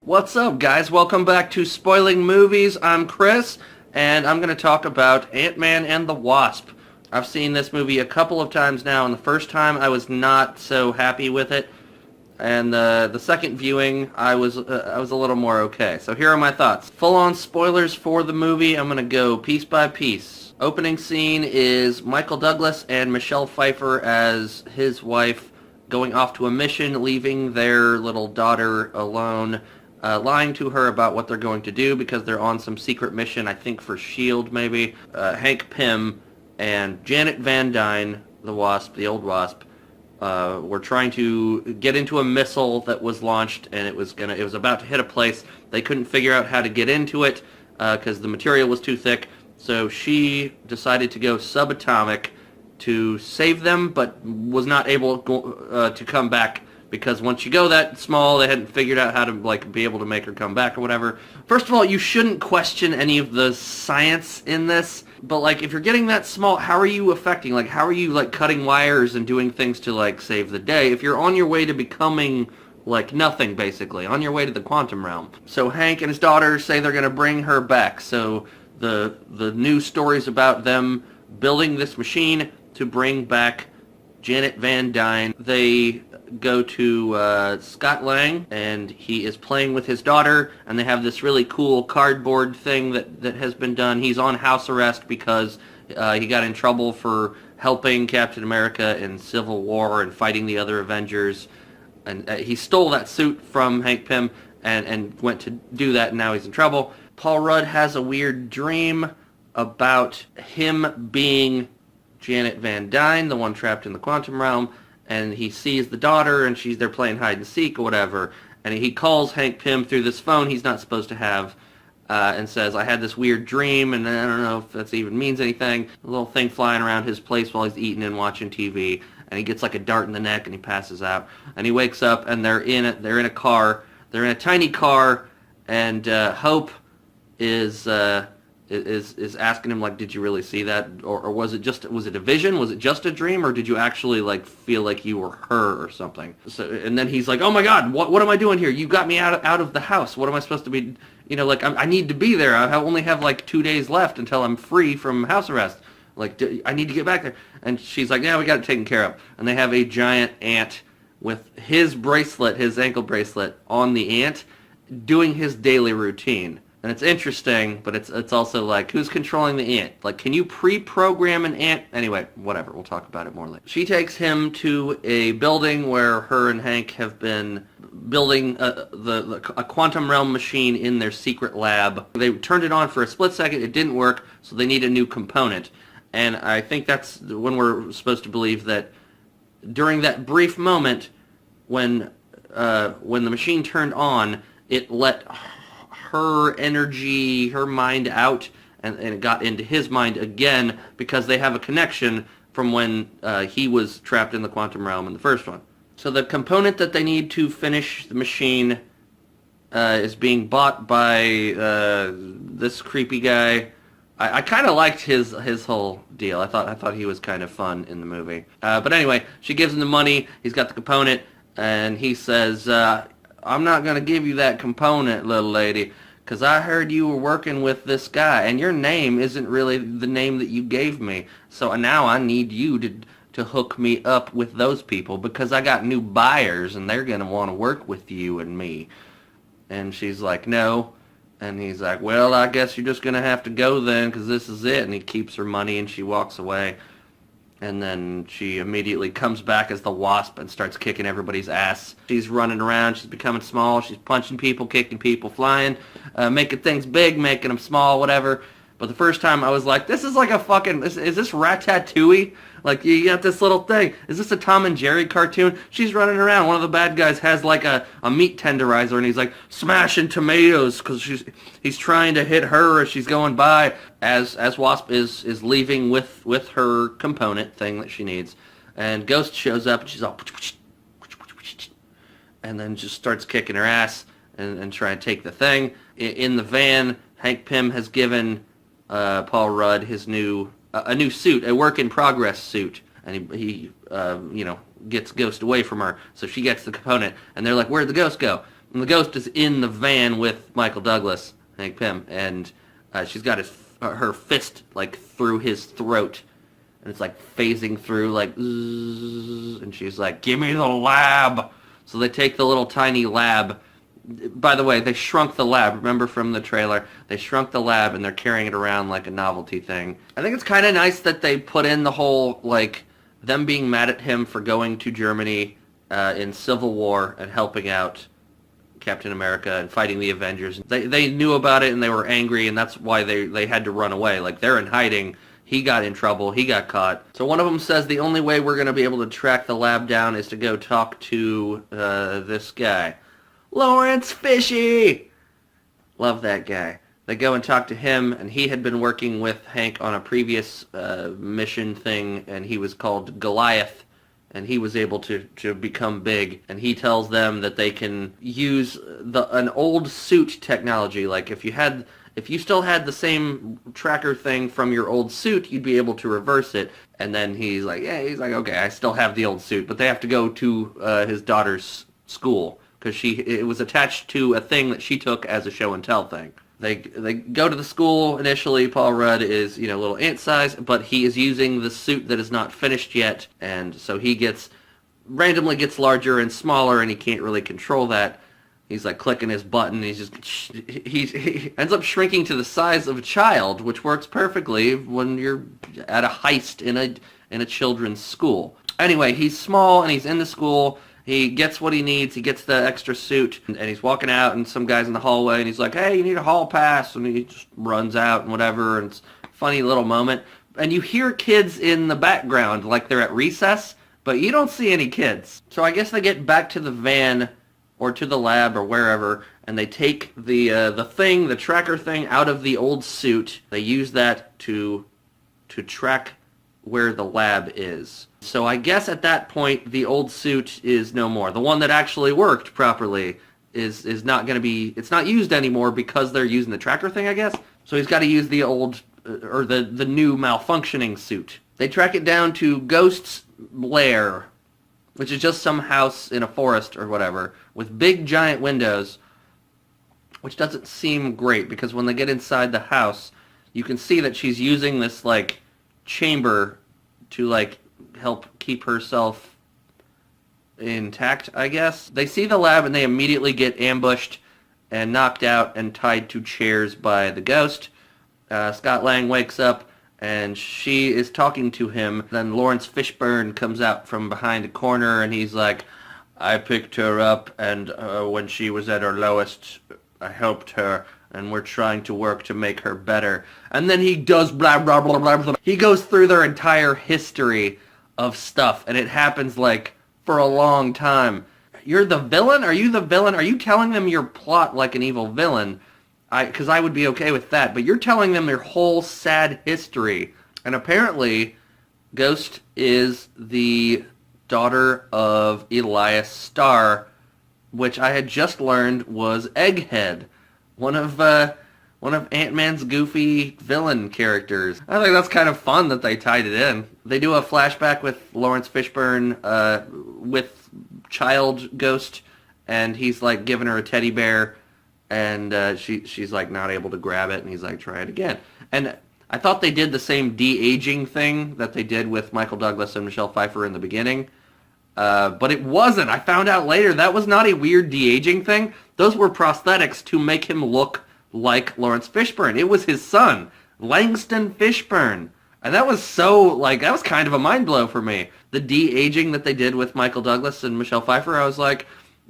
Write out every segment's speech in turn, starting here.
What's up, guys? Welcome back to Spoiling Movies. I'm Chris, and I'm going to talk about Ant-Man and the Wasp. I've seen this movie a couple of times now, and the first time I was not so happy with it, and the second viewing I was a little more okay. So here are my thoughts. Full-on spoilers for the movie. I'm going to go piece by piece. Opening scene is Michael Douglas and Michelle Pfeiffer as his wife going off to a mission, leaving their little daughter alone. Lying to her about what they're going to do because they're on some secret mission, I think for S.H.I.E.L.D. maybe. Hank Pym and Janet Van Dyne, the Wasp, the old Wasp, were trying to get into a missile that was launched, and it was about to hit a place. They couldn't figure out how to get into it because the material was too thick. So she decided to go subatomic to save them, but was not able to come back. Because once you go that small, they hadn't figured out how to be able to make her come back or whatever. First of all, you shouldn't question any of the science in this. But if you're getting that small, how are you affecting? How are you cutting wires and doing things to save the day? If you're on your way to becoming nothing, basically, on your way to the quantum realm. So Hank and his daughter say they're gonna bring her back. So the news stories about them building this machine to bring back Janet Van Dyne. They go to Scott Lang, and he is playing with his daughter, and they have this really cool cardboard thing that has been done. He's on house arrest because he got in trouble for helping Captain America in Civil War and fighting the other Avengers, and he stole that suit from Hank Pym and went to do that, and now he's in trouble. Paul Rudd has a weird dream about him being Janet Van Dyne, the one trapped in the quantum realm, and he sees the daughter, and they're playing hide and seek or whatever, and he calls Hank Pym through this phone he's not supposed to have, and says, I had this weird dream, and I don't know if that even means anything. A little thing flying around his place while he's eating and watching TV, and he gets a dart in the neck, and he passes out, and he wakes up, and they're in a car, they're in a tiny car, and Hope is asking him did you really see that, or was it a vision, was it just a dream, or did you actually feel like you were her or something? So, and then he's like, oh my god, what am I doing here? You got me out of the house. What am I supposed to be, I need to be there. I only have 2 days left until I'm free from house arrest. I need to get back there. And she's like, yeah, we got it taken care of. And they have a giant ant with his ankle bracelet on the ant, doing his daily routine. And it's interesting, but it's also who's controlling the ant? Can you pre-program an ant? Anyway, whatever, we'll talk about it more later. She takes him to a building where her and Hank have been building a quantum realm machine in their secret lab. They turned it on for a split second, it didn't work, so they need a new component. And I think that's when we're supposed to believe that during that brief moment when the machine turned on, it let her energy, her mind out, and it got into his mind again because they have a connection from when he was trapped in the quantum realm in the first one. So the component that they need to finish the machine is being bought by this creepy guy. I kind of liked his whole deal. I thought he was kind of fun in the movie. But anyway, she gives him the money. He's got the component, and he says, I'm not going to give you that component, little lady, because I heard you were working with this guy, and your name isn't really the name that you gave me. So now I need you to hook me up with those people, because I got new buyers, and they're going to want to work with you and me. And she's like, no. And he's like, well, I guess you're just going to have to go then, because this is it. And he keeps her money, and she walks away. And then she immediately comes back as the Wasp and starts kicking everybody's ass. She's running around, she's becoming small, she's punching people, kicking people, flying, making things big, making them small, whatever. But the first time I was like, this is like a fucking, is this Ratatouille? You got this little thing. Is this a Tom and Jerry cartoon? She's running around. One of the bad guys has a meat tenderizer, and he's smashing tomatoes because he's trying to hit her as she's going by. As Wasp is leaving with her component thing that she needs, and Ghost shows up, and she's all, and then just starts kicking her ass and trying to take the thing. In the van, Hank Pym has given Paul Rudd his new suit, a work-in-progress suit, and he gets Ghost away from her, so she gets the component, and they're like, where'd the Ghost go? And the Ghost is in the van with Michael Douglas, Hank Pym, and she's got her fist like through his throat, and it's like phasing through like, zzz, and she's like, "Give me the lab." So they take the little tiny lab. By the way, they shrunk the lab. Remember from the trailer? They shrunk the lab and they're carrying it around like a novelty thing. I think it's kind of nice that they put in the whole, like, them being mad at him for going to Germany in Civil War and helping out Captain America and fighting the Avengers. They knew about it and they were angry, and that's why they had to run away. Like, they're in hiding. He got in trouble. He got caught. So one of them says the only way we're going to be able to track the lab down is to go talk to this guy. Lawrence Fishy! Love that guy. They go and talk to him, and he had been working with Hank on a previous mission thing, and he was called Goliath, and he was able to become big. And he tells them that they can use an old suit technology. Like, if you still had the same tracker thing from your old suit, you'd be able to reverse it. And then he's like, okay, I still have the old suit, but they have to go to his daughter's school, because it was attached to a thing that she took as a show and tell thing. They go to the school initially. Paul Rudd is, a little ant size, but he is using the suit that is not finished yet, and so he randomly gets larger and smaller, and he can't really control that. He's like clicking his button. He ends up shrinking to the size of a child, which works perfectly when you're at a heist in a children's school. Anyway, he's small and he's in the school. He gets what he needs. He gets the extra suit, and he's walking out, and some guy's in the hallway, and he's like, "Hey, you need a hall pass," and he just runs out and whatever, and it's a funny little moment. And you hear kids in the background, like they're at recess, but you don't see any kids. So I guess they get back to the van, or to the lab, or wherever, and they take the tracker thing out of the old suit. They use that to track where the lab is. So I guess at that point, the old suit is no more. The one that actually worked properly is not going to be, it's not used anymore because they're using the tracker thing, I guess. So he's got to use the old, or the new malfunctioning suit. They track it down to Ghost's lair, which is just some house in a forest or whatever, with big giant windows, which doesn't seem great, because when they get inside the house, you can see that she's using this, like, chamber to, like, help keep herself intact, I guess. They see the lab and they immediately get ambushed and knocked out and tied to chairs by the Ghost. Scott Lang wakes up and she is talking to him. Then Lawrence Fishburne comes out from behind a corner and he's like, "I picked her up, and when she was at her lowest, I helped her, and we're trying to work to make her better." And then he does blah, blah, blah, blah, blah. He goes through their entire history of stuff, and it happens, like, for a long time. You're the villain? Are you the villain? Are you telling them your plot like an evil villain? Because I would be okay with that. But you're telling them their whole sad history. And apparently, Ghost is the daughter of Elias Starr, which I had just learned was Egghead, one of Ant-Man's goofy villain characters. I think that's kind of fun that they tied it in. They do a flashback with Lawrence Fishburne with child Ghost, and he's like giving her a teddy bear, and she's like not able to grab it, and he's like, "Try it again." And I thought they did the same de-aging thing that they did with Michael Douglas and Michelle Pfeiffer in the beginning. But it wasn't. I found out later that was not a weird de-aging thing. Those were prosthetics to make him look like Lawrence Fishburne. It was his son, Langston Fishburne. And that was that was kind of a mind blow for me. The de-aging that they did with Michael Douglas and Michelle Pfeiffer, I was like,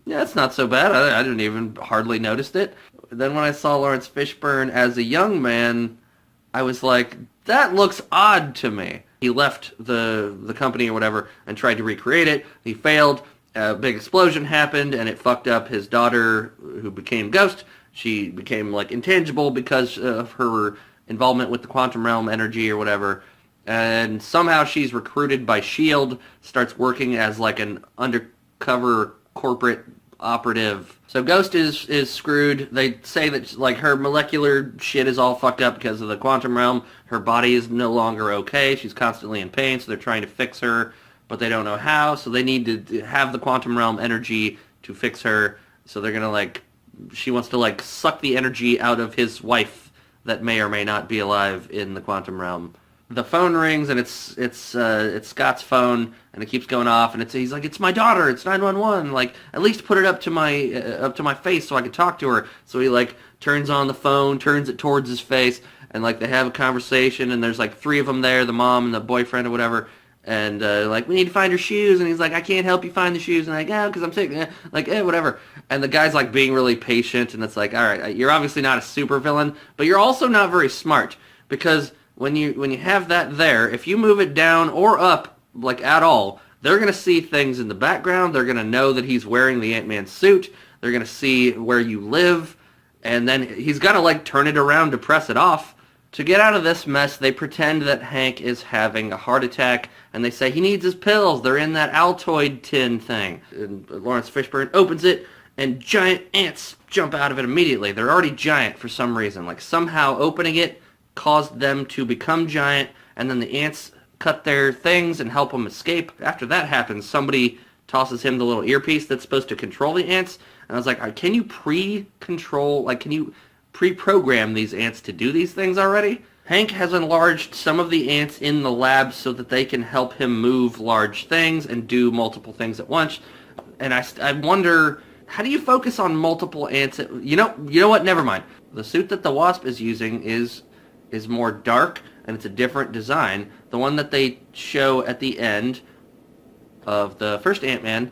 yeah, it's not so bad. I didn't even hardly notice it. Then when I saw Lawrence Fishburne as a young man, I was like, that looks odd to me. He left the company or whatever and tried to recreate it. He failed. A big explosion happened, and it fucked up his daughter, who became Ghost. She became, like, intangible because of her involvement with the quantum realm energy or whatever. And somehow she's recruited by S.H.I.E.L.D., starts working as, like, an undercover corporate operative. So Ghost is screwed. They say that, like, her molecular shit is all fucked up because of the quantum realm. Her body is no longer okay. She's constantly in pain, so they're trying to fix her, but they don't know how. So they need to have the quantum realm energy to fix her. So they're going to, like, she wants to like suck the energy out of his wife that may or may not be alive in the quantum realm. The phone rings and it's Scott's phone and it keeps going off and he's like, it's my daughter, it's 911, like at least put it up to my face so I can talk to her. So he like turns on the phone, turns it towards his face, and like they have a conversation and there's like three of them there, the mom and the boyfriend or whatever. And like, we need to find her shoes, and he's like, I can't help you find the shoes, and like, yeah, because I'm sick, whatever. And the guy's like being really patient, and it's like, all right, you're obviously not a super villain, but you're also not very smart, because when you have that there, if you move it down or up, like at all, they're gonna see things in the background. They're gonna know that he's wearing the Ant-Man suit. They're gonna see where you live, and then he's gotta like turn it around to press it off. To get out of this mess, they pretend that Hank is having a heart attack, and they say he needs his pills. They're in that Altoid tin thing. And Lawrence Fishburne opens it, and giant ants jump out of it immediately. They're already giant for some reason. Like somehow opening it caused them to become giant, and then the ants cut their things and help them escape. After that happens, somebody tosses him the little earpiece that's supposed to control the ants. And I was like, can you can you pre-program these ants to do these things already? Hank has enlarged some of the ants in the lab so that they can help him move large things and do multiple things at once. And I wonder, how do you focus on multiple ants? You know what? Never mind. The suit that the Wasp is using is more dark, and it's a different design. The one that they show at the end of the first Ant-Man,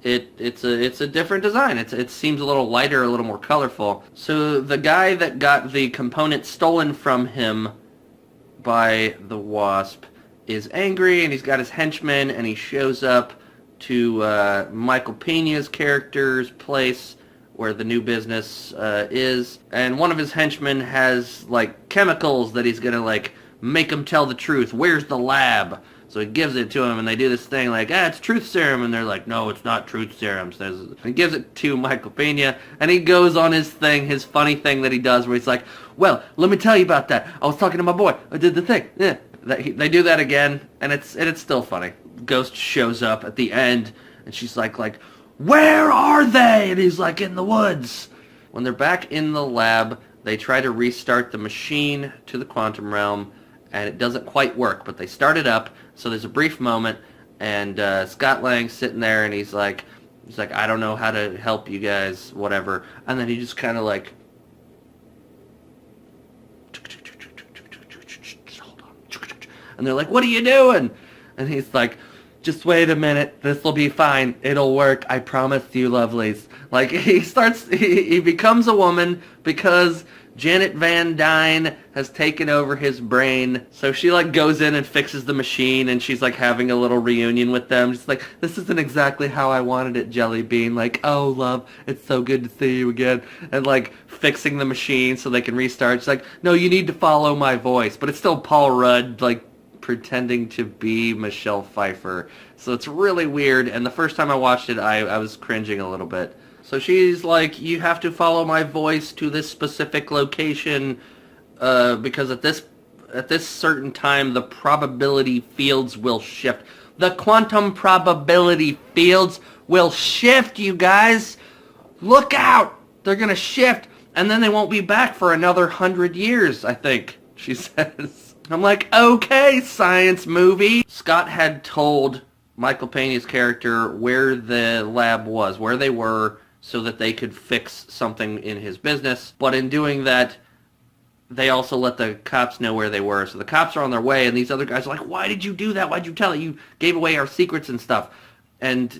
it's a different design. It seems a little lighter, a little more colorful. So the guy that got the component stolen from him by the Wasp is angry, and he's got his henchmen, and he shows up to Michael Pena's character's place where the new business is, and one of his henchmen has like chemicals that he's gonna like make him tell the truth. Where's the lab? So he gives it to him, and they do this thing like, it's truth serum, and they're like, no, it's not truth serum. So he gives it to Michael Pena, and he goes on his thing, his funny thing that he does, where he's like, well, let me tell you about that. I was talking to my boy. I did the thing. Yeah. They do that again, and it's still funny. Ghost shows up at the end, and she's like, where are they? And he's like, in the woods. When they're back in the lab, they try to restart the machine to the quantum realm, and it doesn't quite work, but they start it up. So there's a brief moment, and Scott Lang's sitting there, and he's like, I don't know how to help you guys, whatever. And then he just kind of like, hold on. And they're like, what are you doing? And he's like, just wait a minute, this will be fine, it'll work, I promise you, lovelies. Like, he becomes a woman because Janet Van Dyne has taken over his brain. So she like goes in and fixes the machine, and she's like having a little reunion with them. She's like, this isn't exactly how I wanted it, Jelly Bean. Like, oh love, it's so good to see you again. And like fixing the machine so they can restart. She's like, no, you need to follow my voice. But it's still Paul Rudd like pretending to be Michelle Pfeiffer. So it's really weird, and the first time I watched it, I was cringing a little bit. So she's like, you have to follow my voice to this specific location, because at this certain time, the probability fields will shift. The quantum probability fields will shift, you guys! Look out! They're gonna shift, and then they won't be back for another 100 years, I think, she says. I'm like, okay, science movie. Scott had told Michael Pena's character where the lab was, where they were, so that they could fix something in his business. But in doing that, they also let the cops know where they were. So the cops are on their way, and these other guys are like, why did you do that? Why'd you tell it? You gave away our secrets and stuff. And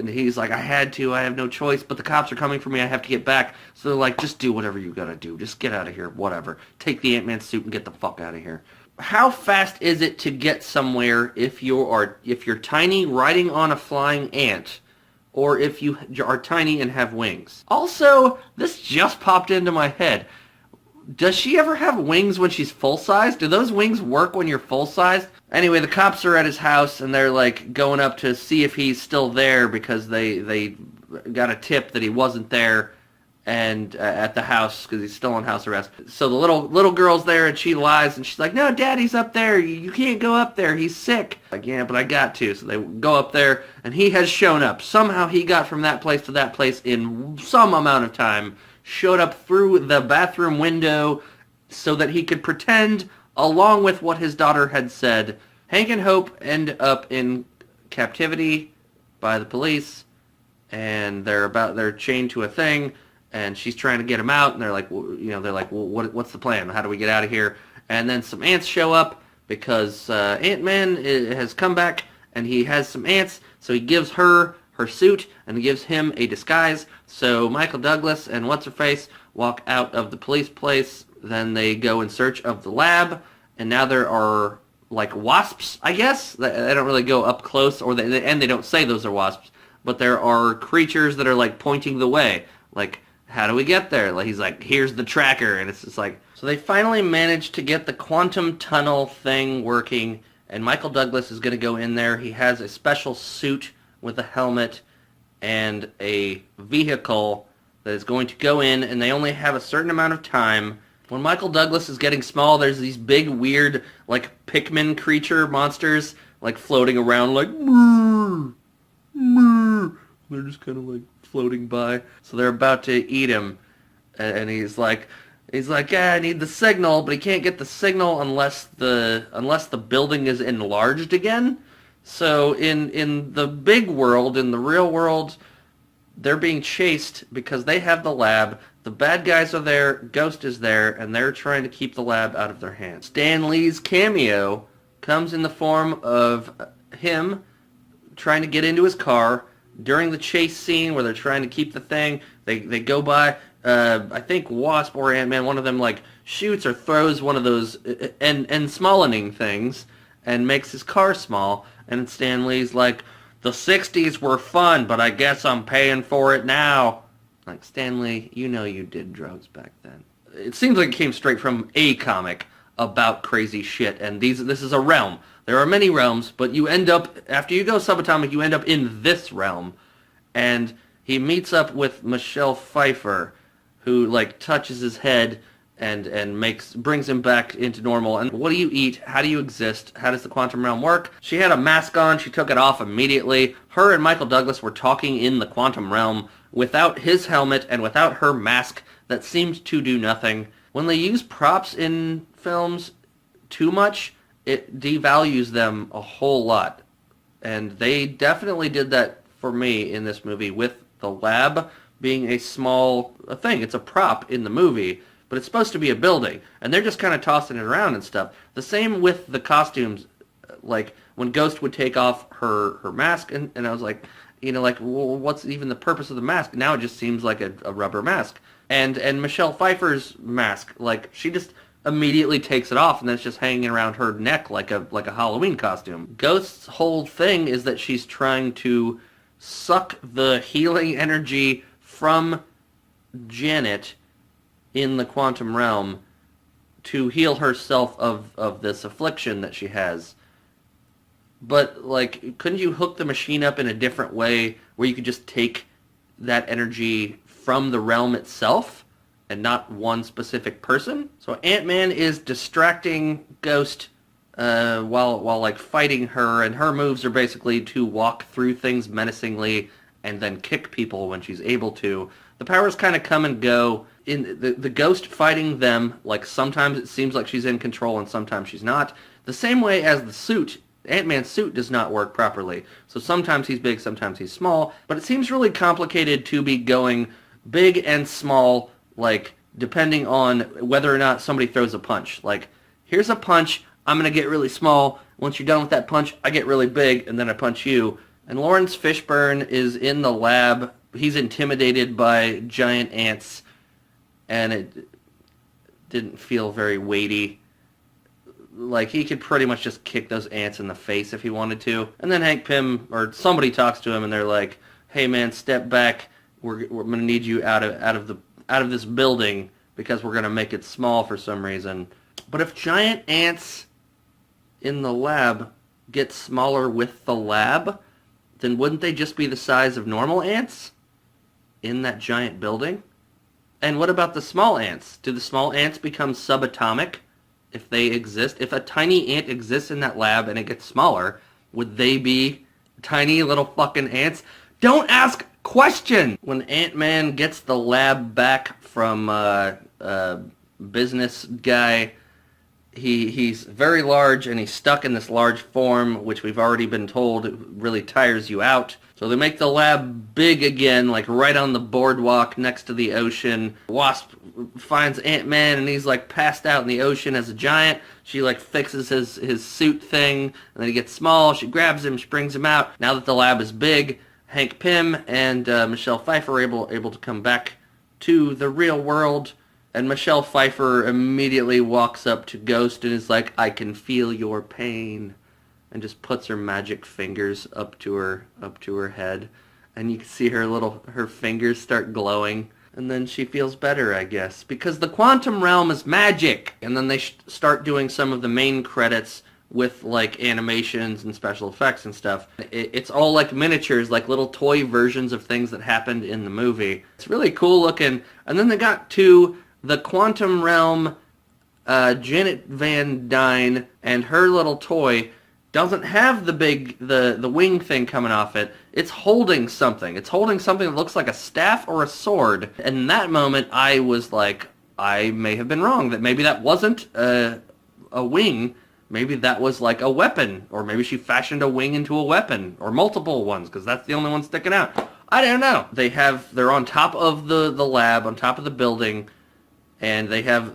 he's like, I had to. I have no choice. But the cops are coming for me. I have to get back. So they're like, just do whatever you gotta do. Just get out of here. Whatever. Take the Ant-Man suit and get the fuck out of here. How fast is it to get somewhere if you're tiny riding on a flying ant, or if you are tiny and have wings? Also, this just popped into my head. Does she ever have wings when she's full-size? Do those wings work when you're full-size? Anyway, the cops are at his house, and they're like going up to see if he's still there because they got a tip that he wasn't there and at the house because he's still on house arrest. So the little girl's there, and she lies, and she's like, no, Daddy's up there. You can't go up there. He's sick. Like, yeah, but I got to. So they go up there, and he has shown up. Somehow he got from that place to that place in some amount of time. showed up through the bathroom window so that he could pretend, along with what his daughter had said. Hank and Hope end up in captivity by the police, and they're chained to a thing, and she's trying to get him out, and they're like, well, what's the plan? How do we get out of here? And then some ants show up because Ant-Man has come back, and he has some ants, so he gives her suit, and he gives him a disguise. So Michael Douglas and What's-Her-Face walk out of the police place. Then they go in search of the lab, and now there are like wasps, I guess. They don't really go up close, and they don't say those are wasps, but there are creatures that are like pointing the way. Like, how do we get there? Like, he's like, here's the tracker, and it's just like... So they finally managed to get the quantum tunnel thing working, and Michael Douglas is going to go in there. He has a special suit with a helmet and a vehicle that is going to go in, and they only have a certain amount of time. When Michael Douglas is getting small, there's these big, weird, like, Pikmin creature monsters, like, floating around, like, Murr, Murr. They're just kind of, like, floating by. So they're about to eat him, and he's like, yeah, I need the signal, but he can't get the signal unless the building is enlarged again. So in the big world, in the real world, they're being chased because they have the lab. The bad guys are there, Ghost is there, and they're trying to keep the lab out of their hands. Stan Lee's cameo comes in the form of him trying to get into his car during the chase scene where they're trying to keep the thing. They go by, I think Wasp or Ant-Man, one of them like shoots or throws one of those and smallening things and makes his car small. And Stan Lee's like, the 60s were fun, but I guess I'm paying for it now. Like, Stan Lee, you know you did drugs back then. It seems like it came straight from a comic about crazy shit, and this is a realm. There are many realms, but you end up, after you go subatomic, you end up in this realm. And he meets up with Michelle Pfeiffer, who, like, touches his head and brings him back into normal. And what do you eat? How do you exist? How does the quantum realm work? She had a mask on. She took it off immediately. Her and Michael Douglas were talking in the quantum realm without his helmet and without her mask that seemed to do nothing. When they use props in films too much, it devalues them a whole lot. And they definitely did that for me in this movie with the lab being a small thing. It's a prop in the movie, but it's supposed to be a building. And they're just kind of tossing it around and stuff. The same with the costumes. Like, when Ghost would take off her mask, and I was like, well, what's even the purpose of the mask? Now it just seems like a rubber mask. And Michelle Pfeiffer's mask, like, she just immediately takes it off, and then it's just hanging around her neck like a Halloween costume. Ghost's whole thing is that she's trying to suck the healing energy from Janet in the quantum realm to heal herself of this affliction that she has. But, like, couldn't you hook the machine up in a different way where you could just take that energy from the realm itself and not one specific person? So Ant-Man is distracting Ghost while like fighting her, and her moves are basically to walk through things menacingly and then kick people when she's able to. The powers kind of come and go. In the Ghost fighting them, like, sometimes it seems like she's in control and sometimes she's not. The same way as the suit, Ant-Man's suit does not work properly. So sometimes he's big, sometimes he's small. But it seems really complicated to be going big and small, like, depending on whether or not somebody throws a punch. Like, here's a punch, I'm going to get really small. Once you're done with that punch, I get really big, and then I punch you. And Lawrence Fishburne is in the lab. He's intimidated by giant ants, and it didn't feel very weighty. Like, he could pretty much just kick those ants in the face if he wanted to. And then Hank Pym, or somebody talks to him, and they're like, hey man, step back. We're going to need you out of this building because we're going to make it small for some reason. But if giant ants in the lab get smaller with the lab, then wouldn't they just be the size of normal ants in that giant building? And what about the small ants? Do the small ants become subatomic if they exist? If a tiny ant exists in that lab and it gets smaller, would they be tiny little fucking ants? Don't ask Question! When Ant-Man gets the lab back from business guy, he's very large and he's stuck in this large form, which we've already been told it really tires you out. So they make the lab big again, like right on the boardwalk next to the ocean. Wasp finds Ant-Man and he's like passed out in the ocean as a giant. She like fixes his suit thing, and then he gets small. She grabs him, she brings him out. Now that the lab is big, Hank Pym and Michelle Pfeiffer are able to come back to the real world. And Michelle Pfeiffer immediately walks up to Ghost and is like, "I can feel your pain," and just puts her magic fingers up to her head, and you can see her fingers start glowing, and then she feels better, I guess, because the quantum realm is magic. And then they start doing some of the main credits with like animations and special effects and stuff. It's all like miniatures, like little toy versions of things that happened in the movie. It's really cool looking. And then they got to the quantum realm. Janet Van Dyne and her little toy doesn't have the wing thing coming off it. It's holding something. It's holding something that looks like a staff or a sword. And in that moment, I was like, I may have been wrong. That maybe that wasn't a wing. Maybe that was like a weapon. Or maybe she fashioned a wing into a weapon. Or multiple ones, because that's the only one sticking out. I don't know. They're on top of the lab, on top of the building, and they have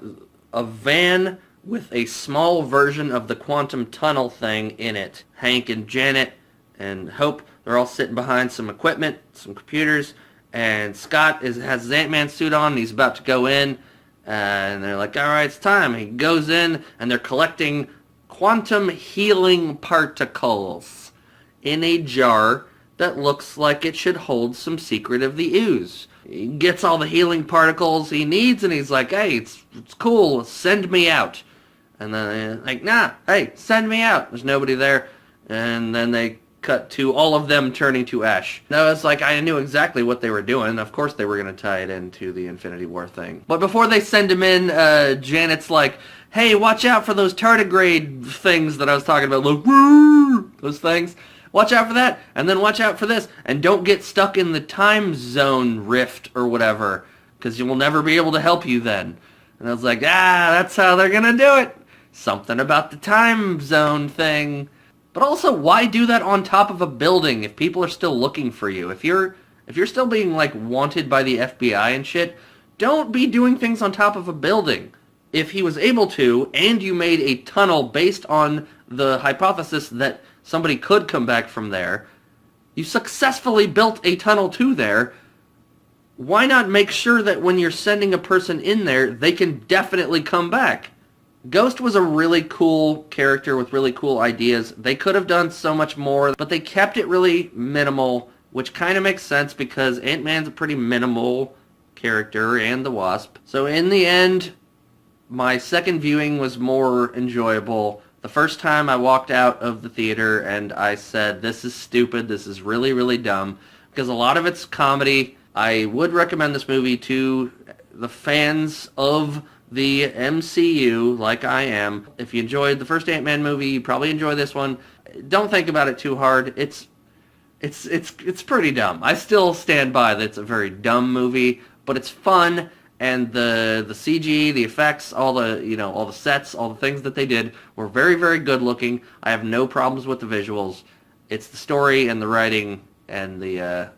a van with a small version of the quantum tunnel thing in it. Hank and Janet and Hope, they're all sitting behind some equipment, some computers, and Scott has his Ant-Man suit on, and he's about to go in, and they're like, all right, it's time. He goes in, and they're collecting quantum healing particles in a jar that looks like it should hold some secret of the ooze. He gets all the healing particles he needs, and he's like, hey, it's cool, send me out. And then they're like, nah, hey, send me out. There's nobody there. And then they cut to all of them turning to ash. Now, it's like I knew exactly what they were doing. Of course they were going to tie it into the Infinity War thing. But before they send him in, Janet's like, hey, watch out for those tardigrade things that I was talking about. Like, woo! Those things. Watch out for that, and then watch out for this. And don't get stuck in the time zone rift or whatever, because you will never be able to help you then. And I was like, that's how they're going to do it. Something about the time zone thing. But also, why do that on top of a building if people are still looking for you? If you're still being, like, wanted by the FBI and shit, don't be doing things on top of a building. If he was able to, and you made a tunnel based on the hypothesis that somebody could come back from there, you successfully built a tunnel to there, why not make sure that when you're sending a person in there, they can definitely come back? Ghost was a really cool character with really cool ideas. They could have done so much more, but they kept it really minimal, which kind of makes sense because Ant-Man's a pretty minimal character, and the Wasp. So in the end, my second viewing was more enjoyable. The first time I walked out of the theater and I said, this is stupid, this is really, really dumb, because a lot of it's comedy. I would recommend this movie to the fans of the MCU, like I am. If you enjoyed the first Ant-Man movie, you probably enjoy this one. Don't think about it too hard. It's pretty dumb. I still stand by that it's a very dumb movie, but it's fun, and the CG, the effects, all the sets, all the things that they did were very, very good looking. I have no problems with the visuals. It's the story and the writing and the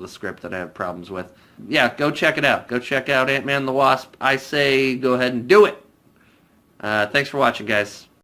script that I have problems with. Yeah, go check it out. Go check out Ant-Man and the Wasp. I say go ahead and do it. Thanks for watching, guys.